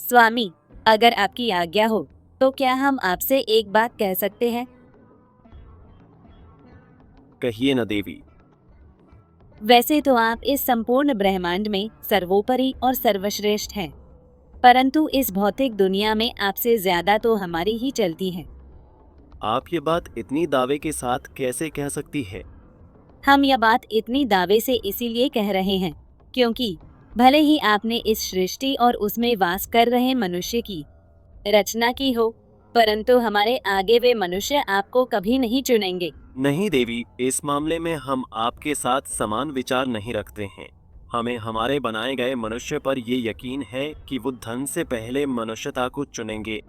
स्वामी, अगर आपकी आज्ञा हो तो क्या हम आपसे एक बात कह सकते हैं? कहिए न देवी। वैसे तो आप इस संपूर्ण ब्रह्मांड में सर्वोपरि और सर्वश्रेष्ठ हैं, परंतु इस भौतिक दुनिया में आपसे ज्यादा तो हमारी ही चलती है। आप ये बात इतनी दावे के साथ कैसे कह सकती है? हम यह बात इतनी दावे से इसीलिए कह रहे हैं क्योंकि भले ही आपने इस सृष्टि और उसमें वास कर रहे मनुष्य की रचना की हो, परंतु हमारे आगे वे मनुष्य आपको कभी नहीं चुनेंगे। नहीं देवी, इस मामले में हम आपके साथ समान विचार नहीं रखते हैं। हमें हमारे बनाए गए मनुष्य पर ये यकीन है कि वो धन से पहले मनुष्यता को चुनेंगे।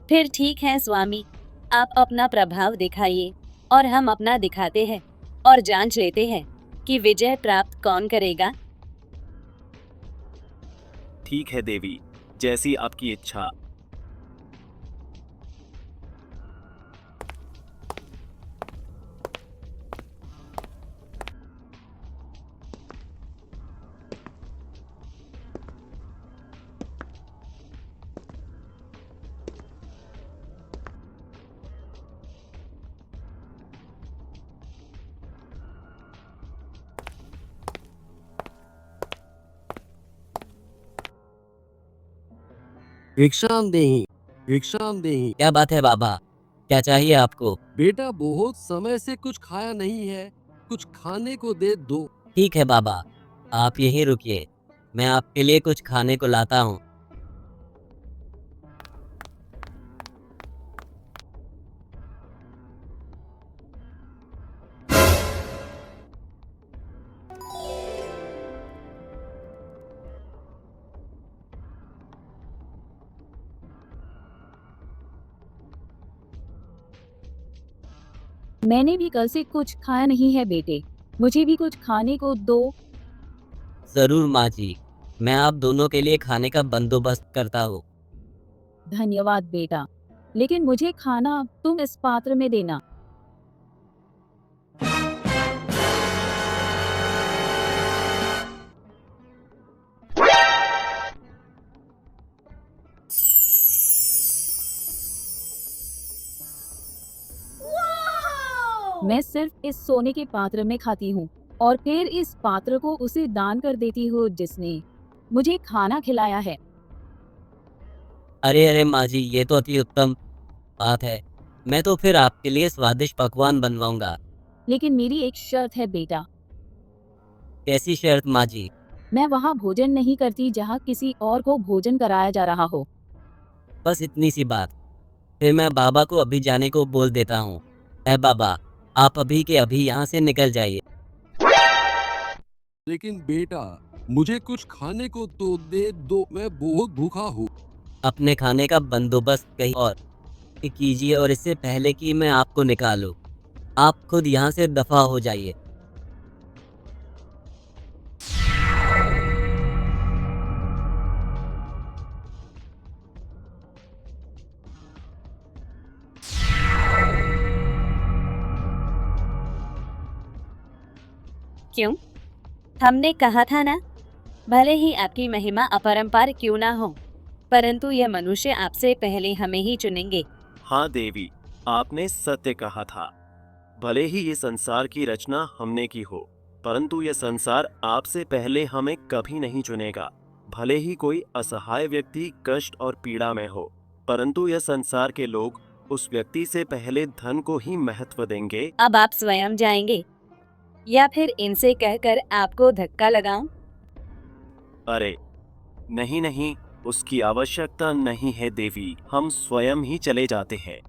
फिर ठीक है स्वामी, आप अपना प्रभाव दिखाइए और हम अपना दिखाते हैं और जांच लेते हैं कि विजय प्राप्त कौन करेगा। ठीक है देवी, जैसी आपकी इच्छा। भिक्षाम देही, भिक्षाम देही। क्या बात है बाबा, क्या चाहिए आपको? बेटा बहुत समय से कुछ खाया नहीं है, कुछ खाने को दे दो। ठीक है बाबा, आप यहीं रुकिए, मैं आपके लिए कुछ खाने को लाता हूँ। मैंने भी कल से कुछ खाया नहीं है बेटे, मुझे भी कुछ खाने को दो। जरूर माँ जी, मैं आप दोनों के लिए खाने का बंदोबस्त करता हूँ। धन्यवाद बेटा, लेकिन मुझे खाना तुम इस पात्र में देना। मैं सिर्फ इस सोने के पात्र में खाती हूँ और फिर इस पात्र को उसे दान कर देती हूँ जिसने मुझे खाना खिलाया है। अरे अरे माँ जी, ये तो अति उत्तम बात है। मैं तो फिर आपके लिए स्वादिष्ट पकवान बनवाऊंगा। लेकिन मेरी एक शर्त है बेटा, कैसी शर्त माँ जी? मैं वहाँ भोजन नहीं करती जहाँ किसी और को भोजन कराया जा रहा हो। बस इतनी सी बात। फिर मैं बाबा को अभी जाने को बोल देता हूँ। है बाबा, आप अभी के अभी यहाँ से निकल जाइए। लेकिन बेटा मुझे कुछ खाने को तो दे दो, मैं बहुत भूखा हूँ। अपने खाने का बंदोबस्त कहीं और कीजिए और इससे पहले कि मैं आपको निकालूं, आप खुद यहाँ से दफा हो जाइए। क्यों? हमने कहा था ना, भले ही आपकी महिमा अपरंपार क्यों ना हो, परंतु यह मनुष्य आपसे पहले हमें ही चुनेंगे। हाँ देवी, आपने सत्य कहा था। भले ही ये संसार की रचना हमने की हो, परंतु यह संसार आपसे पहले हमें कभी नहीं चुनेगा। भले ही कोई असहाय व्यक्ति कष्ट और पीड़ा में हो, परंतु यह संसार के लोग उस व्यक्ति से पहले धन को ही महत्व देंगे। अब आप स्वयं जाएंगे या फिर इनसे कहकर आपको धक्का लगाऊं? अरे नहीं नहीं, उसकी आवश्यकता नहीं है देवी, हम स्वयं ही चले जाते हैं।